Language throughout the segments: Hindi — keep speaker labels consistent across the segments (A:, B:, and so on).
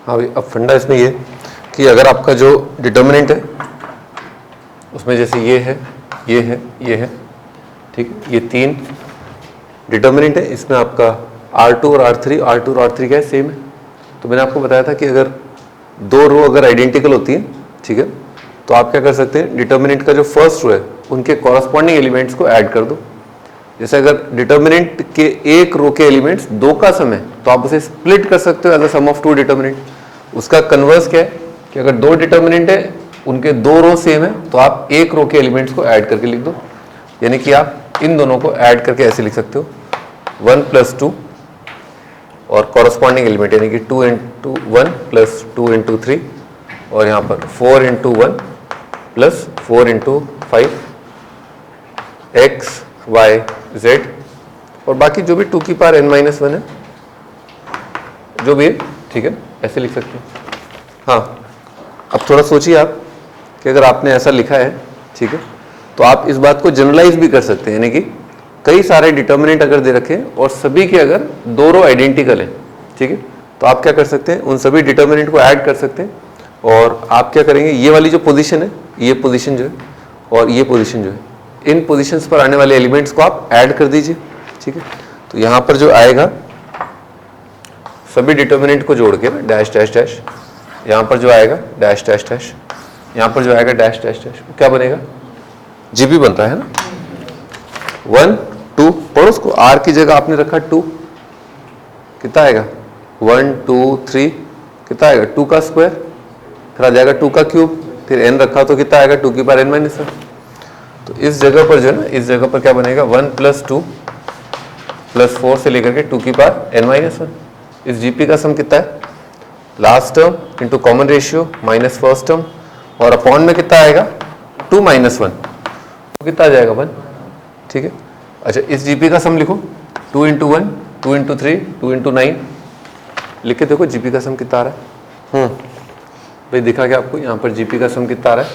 A: हाँ भाई, अब फंडा इसमें ये कि अगर आपका जो डिटर्मिनेंट है उसमें जैसे ये है, ये है, ये है, ठीक है, ये 3 डिटर्मिनेंट है, इसमें आपका R2 और R3, R2 और R3 क्या है, सेम है। तो मैंने आपको बताया था कि अगर 2 रो अगर आइडेंटिकल होती हैं, ठीक है, तो आप क्या कर सकते हैं, डिटर्मिनेंट का जो फर्स्ट रो है उनके कॉरस्पॉन्डिंग एलिमेंट्स को ऐड कर दो। जैसे अगर डिटर्मिनेंट के एक रो के एलिमेंट्स 2 का सम है तो आप उसे स्प्लिट कर सकते हो as a sum of 2 determinant. उसका कन्वर्स क्या है कि अगर 2 डिटर्मिनेंट है उनके 2 रो सेम है तो आप एक रो के एलिमेंट्स को ऐड करके लिख दो। यानी कि आप इन दोनों को ऐड करके ऐसे लिख सकते हो 1 + 2 और कॉरस्पॉन्डिंग एलिमेंट यानी कि 2 × 1 + 2 × 3 और यहाँ पर 4 × 1 + 4 × 5 x y z और बाकी जो भी 2 की पावर n-1 है जो भी है, ठीक है, ऐसे लिख सकते हैं। हाँ, अब थोड़ा सोचिए आप कि अगर आपने ऐसा लिखा है, ठीक है, तो आप इस बात को जनरलाइज भी कर सकते हैं, यानी कि कई सारे डिटर्मिनेंट अगर दे रखे हैं और सभी के अगर 2 रो आइडेंटिकल है, ठीक है, तो आप क्या कर सकते हैं, उन सभी डिटर्मिनेंट को ऐड कर सकते हैं और आप क्या करेंगे, ये वाली जो पोजीशन है, ये पोजीशन जो है और ये पोजीशन जो है, इन पोजीशंस पर आने वाले एलिमेंट्स को आप ऐड कर दीजिए, ठीक है। तो यहाँ पर जो आएगा सभी डिटर्मिनेंट को जोड़ के डैश डैश डैश, यहाँ पर जो आएगा डैश डैश डैश, यहाँ पर जो आएगा डैश डैश डैश, क्या बनेगा, जीबी बन रहा है ना। 1 2 पढ़ो उसको, आर की जगह आपने रखा 2, कितना आएगा 1 2 3, कितना आएगा 2 का स्क्वायर, फिर आ जाएगा 2 का क्यूब, फिर n रखा तो कितना आएगा 2 की पावर n-1। तो इस जगह पर जो है ना, इस जगह पर क्या बनेगा 1 + 2 + 4 से लेकर के 2 की पावर n-1। इस जीपी का सम कितना है, last term into common ratio minus first term और अपॉन में कितना आएगा 2 - 1, तो कितना आ जाएगा 1, ठीक है। अच्छा, इस जीपी का सम लिखो 2 × 1 2 × 3 2 × 9 लिख के देखो जीपी का सम कितना आ रहा है। भाई दिखा क्या आपको, यहाँ पर जीपी का सम कितना आ रहा है,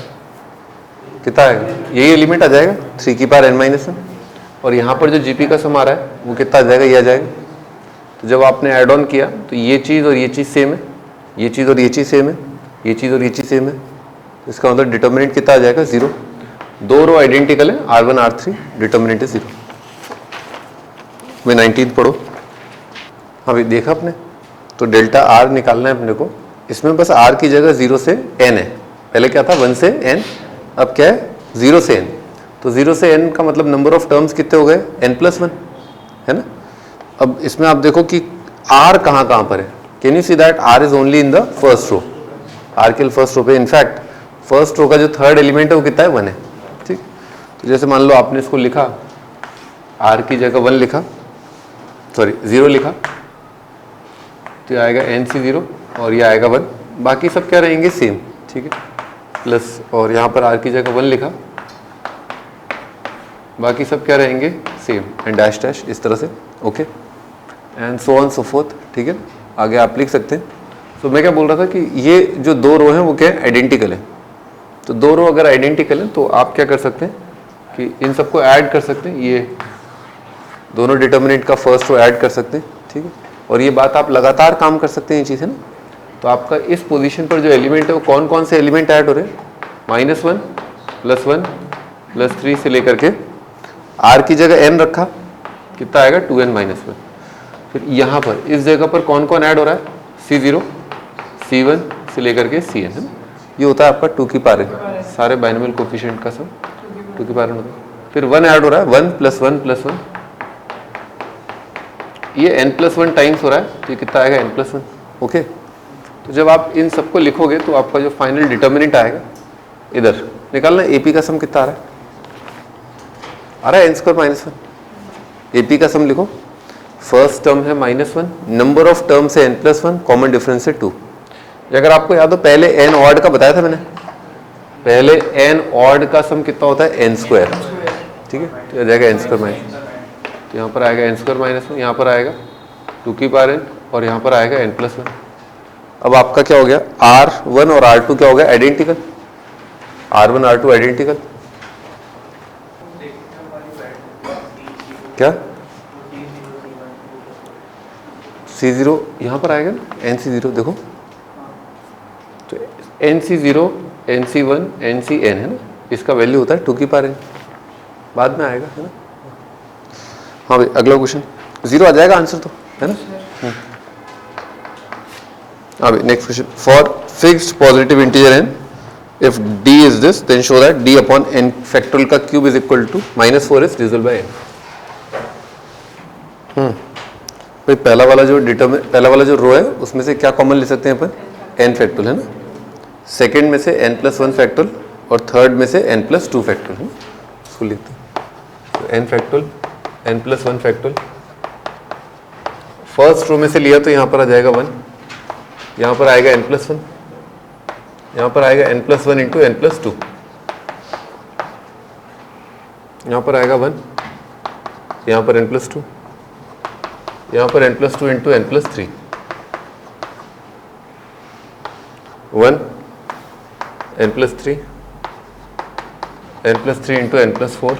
A: कितना आएगा, यही एलिमेंट आ जाएगा 3 की पावर n-1 और यहाँ पर जो जीपी का सम आ रहा है वो कितना आ जाएगा, ये आ जाएगा। तो जब आपने ऐड ऑन किया तो ये चीज़ और ये चीज़ सेम है, ये चीज़ और ये चीज़ सेम है, ये चीज़ और ये चीज़ सेम है, तो इसका मतलब डिटर्मिनेंट कितना आ जाएगा 0। 2 रो आइडेंटिकल है R1 R3, डिटर्मिनेंट है 0। मैं 19 पढ़ो। हाँ भाई देखा आपने, तो डेल्टा R निकालना है अपने को, इसमें बस R की जगह 0 से n है, पहले क्या था 1 से n, अब क्या है 0 से n, तो 0 से n का मतलब नंबर ऑफ टर्म्स कितने हो गए n+1, है ना। अब इसमें आप देखो कि R कहाँ कहाँ पर है, can you see that R is only in the first row, R के फर्स्ट रो पे, इनफैक्ट फर्स्ट रो का जो थर्ड एलिमेंट है वो कितना है 1 है, ठीक। तो जैसे मान लो आपने इसको लिखा, R की जगह 1 लिखा, सॉरी 0 लिखा, तो ये आएगा NC0 और ये आएगा 1, बाकी सब क्या रहेंगे सेम, ठीक है, प्लस और यहाँ पर R की जगह 1 लिखा, बाकी सब क्या रहेंगे सेम एंड डैश डैश इस तरह से, okay and so on so fourth, ठीक है। आगे आप लिख सकते हैं। तो मैं क्या बोल रहा था कि ये जो 2 रो हैं वो क्या है आइडेंटिकल है, तो 2 रो अगर आइडेंटिकल है तो आप क्या कर सकते हैं कि इन सबको ऐड कर सकते हैं, ये दोनों डिटर्मिनेंट का फर्स्ट रो ऐड कर सकते हैं, ठीक है। और ये बात आप लगातार काम कर सकते हैं, ये चीज़ है ना। तो आपका इस पोजीशन पर जो एलिमेंट है वो कौन कौन से एलिमेंट ऐड हो रहे हैं, -1 + 1 + 3 से लेकर के R की जगह n रखा, कितना आएगा 2n-1। फिर यहाँ पर इस जगह पर कौन कौन ऐड हो रहा है, C0 C1 से लेकर के Cn, है ना। ये होता है आपका 2 की पावर n, सारे बाइनोमियल कोफिशिएंट का सम 2 की पावर n होता है। फिर 1 ऐड हो रहा है, 1 + 1 + 1, ये n+1 टाइम्स हो रहा है, तो ये कितना आएगा n+1, ओके। तो जब आप इन सबको लिखोगे तो आपका जो फाइनल डिटर्मिनेंट आएगा, इधर निकालना AP का सम कितना आ रहा है n² - 1, AP का सम लिखो, फर्स्ट टर्म है -1, नंबर ऑफ टर्म्स है n+1, कॉमन डिफरेंस है 2। अगर आपको याद हो पहले n ऑड का बताया था मैंने, पहले n ऑड का सम कितना होता है n², ठीक है, तो आ जाएगा n², तो यहाँ पर आएगा n² - 1, यहाँ पर आएगा 2 की पावर n और यहाँ पर आएगा n+1। अब आपका क्या हो गया, R1 और R2 क्या हो गया आइडेंटिकल, R1 R2 आइडेंटिकल, क्या C0 यहाँ पर आएगा NC0, देखो तो NC0, NC1, NCN है ना, इसका वैल्यू होता है 2 की पावर n, बाद में आएगा है ना। हाँ भाई अगला क्वेश्चन 0 आ जाएगा आंसर तो है ना। हाँ भाई next question, for fixed positive integer n if d is this then show that d upon n factorial का cube is equal to -4s divisible by n। भाई पहला वाला जो रो है उसमें से क्या कॉमन ले सकते हैं अपन, n फैक्टोरियल है ना, सेकंड में से n+1 फैक्टोरियल और थर्ड में से n+2 फैक्टोरियल है, इसको लिखते हैं तो n factorial n+1 factorial. First row में से लिया तो यहाँ पर आ जाएगा 1, यहाँ पर आएगा n+1, यहाँ पर आएगा n+1 इंटू n+2, यहाँ पर आएगा 1, यहाँ पर n+2, यहाँ पर n+2 into n+3, 1 n+3, n+3 into n+4,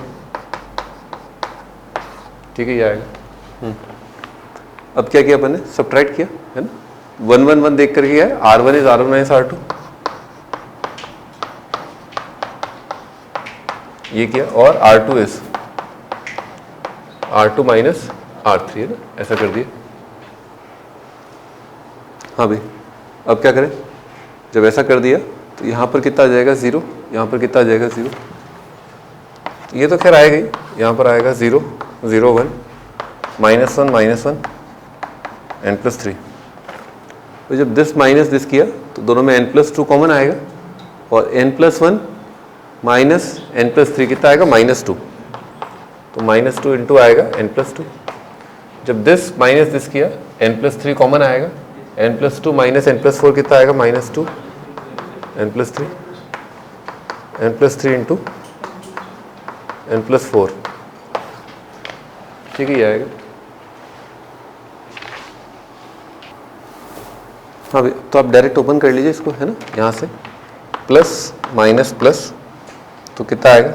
A: ठीक है ये आएगा। अब क्या किया अपन ने, सब्ट्रैक्ट किया है ना, 1 1 1 देख करके किया है, R1 is R1 minus R2, ये किया, और R2 is R2 minus R3 है ना, ऐसा कर दिया। हाँ भाई अब क्या करें, जब ऐसा कर दिया तो यहाँ पर कितना आ जाएगा 0, यहाँ पर कितना आ जाएगा 0, ये तो खैर आएगा ही, यहाँ पर आएगा 0 0 1 -1 n+3। तो जब दिस माइनस दिस किया तो दोनों में n+2 कॉमन आएगा, और n+1 माइनस n+3 कितना आएगा -2, तो -2 इंटू आएगा n+2। जब दिस माइनस दिस किया n+3 कॉमन आएगा, n+2 माइनस n+4 कितना आएगा -2, n+3 इंटू n+4, ठीक है ये आएगा। हाँ भाई तो आप डायरेक्ट ओपन कर लीजिए इसको है ना, यहाँ से प्लस माइनस प्लस, तो कितना आएगा,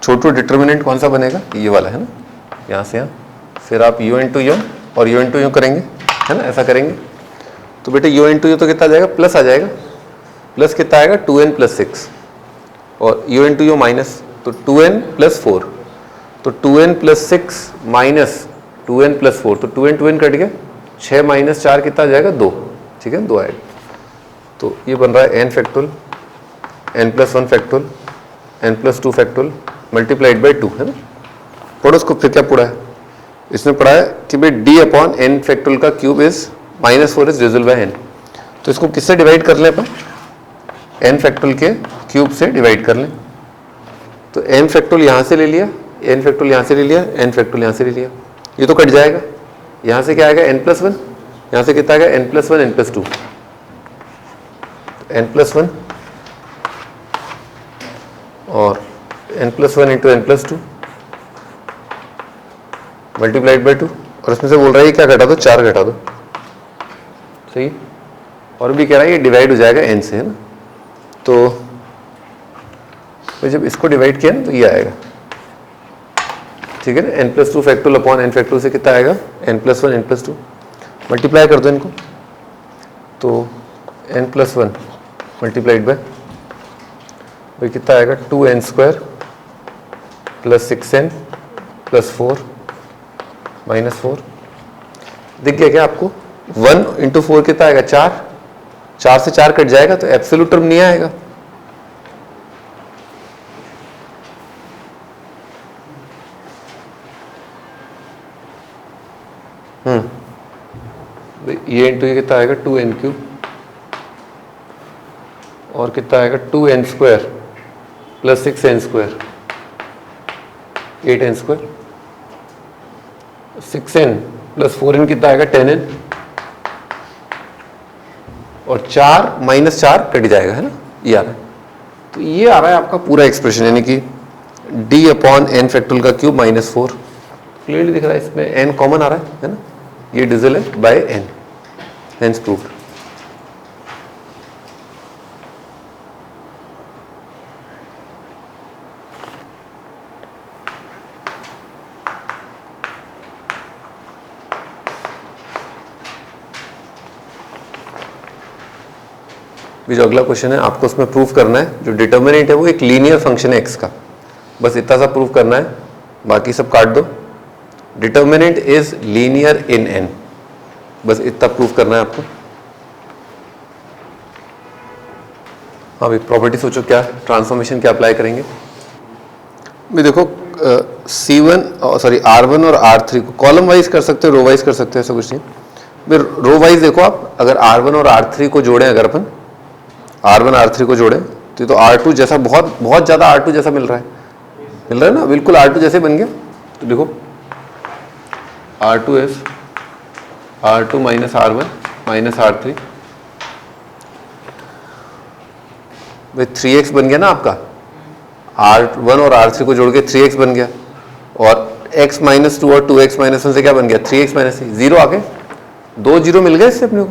A: छोटू डिटर्मिनेंट कौन सा बनेगा, ये वाला है ना, यहाँ से यहाँ, फिर आप u इंटू यू और u इंटू यू करेंगे है ना, ऐसा करेंगे तो बेटे u इंटू यू तो कितना आ जाएगा, प्लस आ जाएगा, प्लस कितना आएगा 2n + 6, और u इंटू यू माइनस, तो 2n + 4, तो 2n + 6 माइनस 2n + 4, तो 2n कट गया, 6 माइनस 4 कितना आ जाएगा 2, ठीक है 2 आएगा। तो ये बन रहा है n factorial n+1 factorial n+2 factorial multiplied by 2 है ना। पढ़ो उसको, फिर क्या पढ़ा है इसमें, पढ़ा है कि भाई d अपॉन n फैक्टोरियल का cube is -4 is divisible by n। तो इसको किससे डिवाइड कर लें अपन, n फैक्टोरियल के क्यूब से डिवाइड कर लें। तो n फैक्टोरियल यहाँ से ले लिया, n फैक्टोरियल यहाँ से ले लिया, n फैक्टोरियल यहाँ से ले लिया, ये तो कट जाएगा, यहाँ से क्या आएगा n+1, यहाँ से कितना आएगा n+1 n+2, n+1 और n+1 into n+2 multiplied by 2, और इसमें से बोल रहा है ये क्या घटा दो, 4 घटा दो, सही। और भी कह रहा है ये डिवाइड हो जाएगा n से है ना, तो जब इसको डिवाइड किया ना तो ये आएगा, ठीक है ना, n+2 factorial upon n factorial से कितना आएगा n+1 n+2, मल्टीप्लाई कर दो इनको, तो n+1 मल्टीप्लाइड बाय कितना आएगा 2n² + 6n + 4 -4, दिख गया क्या आपको, 1 इंटू 4 कितना आएगा 4, 4 से 4 कट जाएगा तो एब्सोल्यूट टर्म नहीं आएगा, ये इंटू ये कितना आएगा 2n³ और कितना आएगा 2n² + 6n², 8n², 6n + 4n कितना आएगा 10n, और 4 - 4 कट जाएगा है ना, ये आ रहा है। तो ये आ रहा है आपका पूरा एक्सप्रेशन, यानी कि d अपॉन n फैक्टोरियल का क्यूब -4, क्लियरली दिख रहा है, इसमें n कॉमन आ रहा है ना, ये डिविजिबल है बाय n, हेंस प्रूव्ड। भी जो अगला क्वेश्चन है आपको उसमें प्रूव करना है जो डिटर्मिनेंट है वो एक लीनियर फंक्शन है एक्स का, बस इतना सा प्रूव करना है, बाकी सब काट दो। Determinant is linear in an, बस इतना प्रूव करना है आपको। हाँ भाई प्रॉपर्टी सोचो क्या ट्रांसफॉर्मेशन क्या अप्लाई करेंगे। भाई देखो R1 और R3 को कॉलम वाइज कर सकते हो, रो वाइज कर सकते हो, ऐसा कुछ नहीं। फिर रो वाइज देखो आप, अगर R1 और R3 को जोड़ें, अगर अपन R1 R3 को जोड़ें तो R2 जैसा बहुत बहुत ज़्यादा R2 जैसा मिल रहा है ना, बिल्कुल R2 जैसे बन गया। तो देखो R2 is R2 minus R1 minus R3, भाई 3x बन गया ना आपका, R1 और R3 को जोड़ के 3x बन गया, और x माइनस 2 और 2x माइनस 1 से क्या बन गया 3x माइनस 3, जीरो आ गए, 2 जीरो मिल गए इससे अपने को,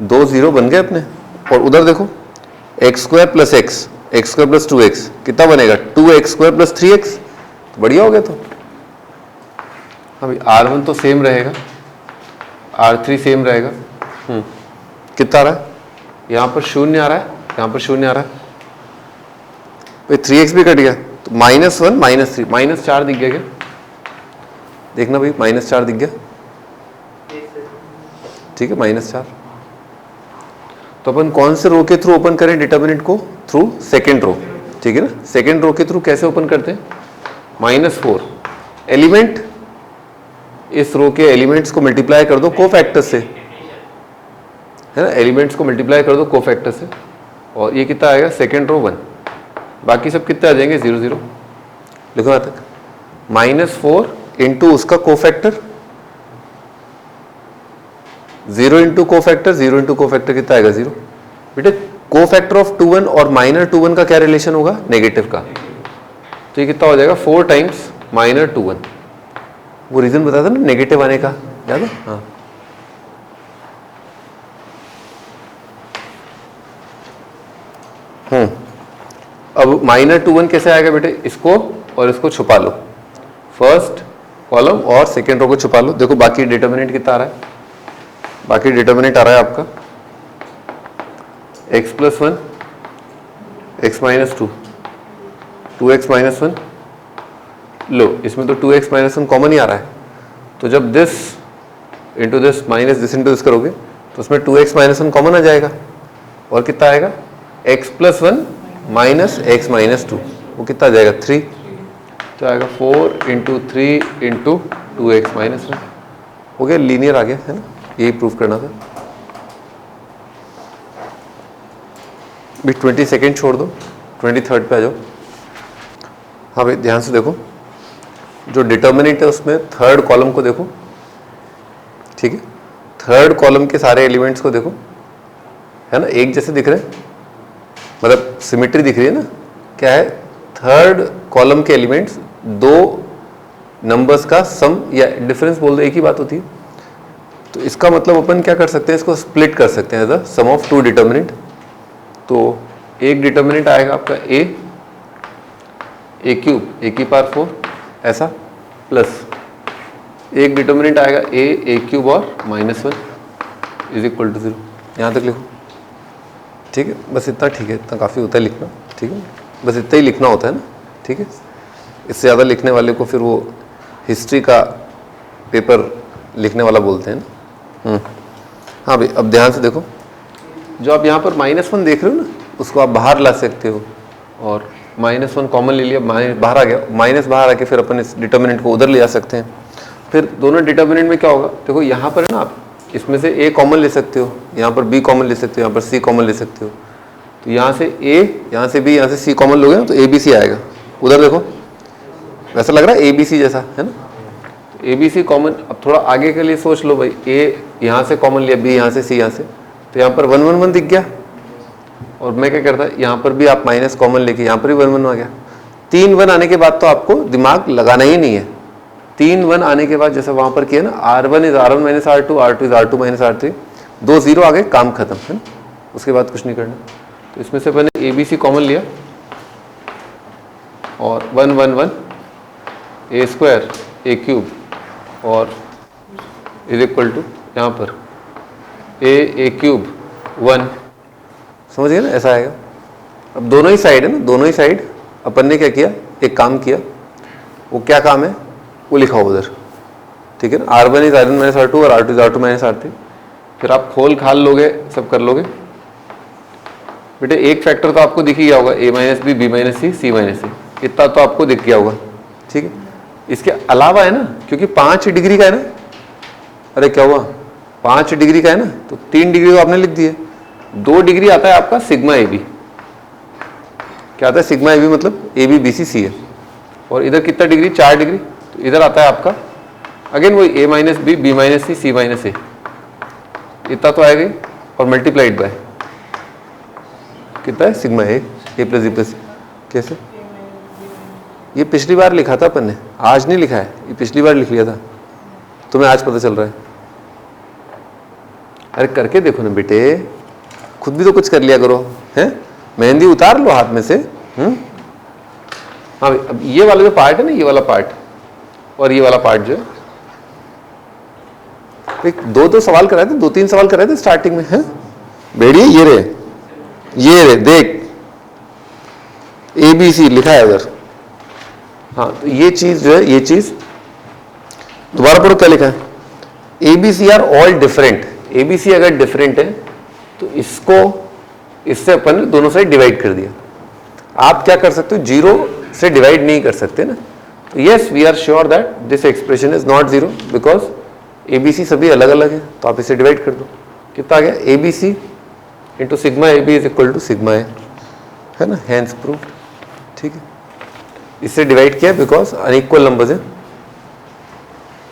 A: 2 जीरो बन गए अपने। और उधर देखो x square plus x square plus 2x कितना बनेगा 2x स्क्वायर प्लस 3x, तो बढ़िया हो गया। तो अभी R1 तो सेम रहेगा, R3 सेम रहेगा, कितना आ रहा है, यहाँ पर शून्य आ रहा है, यहाँ पर शून्य आ रहा है, भाई 3x भी कट गया, तो -1 -3 -4 दिख गया क्या, देखना भाई -4 दिख गया, ठीक है -4। तो अपन कौन से रो के थ्रू ओपन करें डिटर्मिनेंट को, थ्रू सेकेंड रो, ठीक है ना। सेकेंड रो के थ्रू कैसे ओपन करते हैं, -4 एलिमेंट, इस रो के एलिमेंट्स को मल्टीप्लाई कर दो कोफैक्टर से, है ना, एलिमेंट्स को मल्टीप्लाई कर दो कोफैक्टर से, और ये कितना आएगा सेकेंड रो 1, बाकी सब कितने आ जाएंगे 0 0, लिखो यहाँ तक, -4 इंटू उसका cofactor, 0 into cofactor, 0 into cofactor कितना आएगा 0। बेटे कोफैक्टर ऑफ 2 1 और माइनर 2 1 का क्या रिलेशन होगा, नेगेटिव का, तो ये कितना हो जाएगा 4 टाइम्स माइनर 2 1, वो रीजन बताया था ना नेगेटिव आने का, याद है, हाँ। अब -2 1 कैसे आएगा बेटे, इसको और इसको छुपा लो, फर्स्ट कॉलम और सेकेंड रो को छुपा लो। देखो बाकी डिटर्मिनेंट कितना आ रहा है, बाकी डिटर्मिनेंट आ रहा है आपका x + 1 x - 2 2x - 1, लो इसमें तो 2x - 1 कॉमन ही आ रहा है, तो जब this into this minus this into this करोगे तो उसमें 2x - 1 कॉमन आ जाएगा, और कितना आएगा x + 1 माइनस x - 2, वो कितना आ जाएगा 3, तो आएगा 4 × 3 × 2x - 1, हो गया, लीनियर आ गया, है ना, यही प्रूफ करना था। भी 22 छोड़ दो, 23 पे आ जाओ। हाँ भाई ध्यान से देखो, जो डिटर्मिनेंट है उसमें थर्ड कॉलम को देखो, ठीक है, थर्ड कॉलम के सारे एलिमेंट्स को देखो, है ना, एक जैसे दिख रहे हैं, मतलब सिमेट्री दिख रही है ना, क्या है, थर्ड कॉलम के एलिमेंट्स दो नंबर्स का सम या डिफरेंस बोल दो, एक ही बात होती है, तो इसका मतलब अपन क्या कर सकते हैं, इसको स्प्लिट कर सकते हैं as a sum of 2 determinant. तो एक डिटर्मिनेंट आएगा आपका a क्यूब a⁴ ऐसा, प्लस एक डिटर्मिनेंट आएगा a क्यूब और -1 = 0, यहाँ तक लिखो, ठीक है, बस इतना, ठीक है, इतना काफ़ी होता है लिखना, ठीक है, बस इतना ही लिखना होता है ना, ठीक है, इससे ज़्यादा लिखने वाले को फिर वो हिस्ट्री का पेपर लिखने वाला बोलते हैं ना। हाँ भाई अब ध्यान से देखो, जो आप यहाँ पर -1 देख रहे हो ना, उसको आप बाहर ला सकते हो, और -1 कॉमन ले लिया, बाहर आ गया, माइनस बाहर आके फिर अपन इस डिटर्मिनेंट को उधर ले जा सकते हैं। फिर दोनों डिटर्मिनेंट में क्या होगा, देखो यहाँ पर है ना, आप इसमें से a कॉमन ले सकते हो, यहाँ पर b कॉमन ले सकते हो, यहाँ पर c कॉमन ले सकते हो, तो यहाँ से a, यहाँ से b, यहाँ से c कॉमन लोगे ना, तो ABC आएगा। उधर देखो वैसा लग रहा है ABC जैसा, है ना, तो ABC कॉमन। अब थोड़ा आगे के लिए सोच लो भाई, a यहाँ से कॉमन लिया, b यहाँ से, c यहाँ से, तो यहाँ पर 1 1 1 दिख गया, और मैं क्या करता, यहाँ पर भी आप माइनस कॉमन लेके यहाँ पर भी 1 1 आ गया। 3 1 आने के बाद तो आपको दिमाग लगाना ही नहीं है, 3 1 आने के बाद जैसे वहाँ पर किया ना, R1 = R1 - R2, R2 = R2 - R3, 2 0 आ गए, काम खत्म, है ना, उसके बाद कुछ नहीं करना। तो इसमें से मैंने ABC कॉमन लिया, और 1 1 1 a² a³ और = यहाँ पर a³ 1 समझ गए ना, ऐसा आएगा। अब दोनों ही साइड है ना, दोनों ही साइड अपन ने क्या किया, एक काम किया, वो क्या काम है वो लिखा उधर, ठीक है ना। R1 is R1 minus R2 और R2 is R2 minus R3। फिर आप खोल खाल लोगे, सब कर लोगे बेटे। एक फैक्टर तो आपको दिख ही गया होगा, a minus B, B minus C, C minus C, इतना तो आपको दिख गया होगा, ठीक है। इसके अलावा है ना, क्योंकि 5 डिग्री का है ना, अरे क्या हुआ, 5 डिग्री का है ना, तो 3 डिग्री तो आपने लिख दिए, 2 डिग्री आता है आपका सिग्मा ए बी। क्या आता है सिग्मा ए बी, मतलब ए बी बी सी सी है। और इधर कितना डिग्री, 4 डिग्री, तो इधर आता है आपका अगेन वही ए minus B, B minus C, C minus ए, इतना तो आएगा। और मल्टीप्लाइड बाय कितना है सिग्मा ए प्लस बी प्लस। कैसे, ये पिछली बार लिखा था अपन ने, आज नहीं लिखा है, ये पिछली बार लिख लिया था, तुम्हें आज पता चल रहा है। अरे करके देखो ना बेटे, खुद भी तो कुछ कर लिया करो, हैं। मेहंदी उतार लो हाथ में से। हाँ, अब ये वाला जो पार्ट है ना, ये वाला पार्ट और ये वाला पार्ट जो है, दो सवाल कराए थे, 2-3 सवाल कराए थे स्टार्टिंग में, हैं बेड़ी। ये रे देख, ABC लिखा है उधर। हाँ, तो ये चीज जो है, ये चीज दोबारा पढ़ो क्या लिखा है, ABC are all different. ABC अगर डिफरेंट है तो इसको इससे अपन ने दोनों साइड डिवाइड कर दिया। आप क्या कर सकते हो, 0 से डिवाइड नहीं कर सकते ना। तो yes, we are sure that this expression is not 0 because ABC सभी अलग अलग है, तो आप इसे डिवाइड कर दो। कितना आ गया, ABC into sigma A B is equal to sigma A, है ना, हैंस प्रूव्ड, ठीक है। इससे डिवाइड किया बिकॉज अनइक्वल नंबर्स है।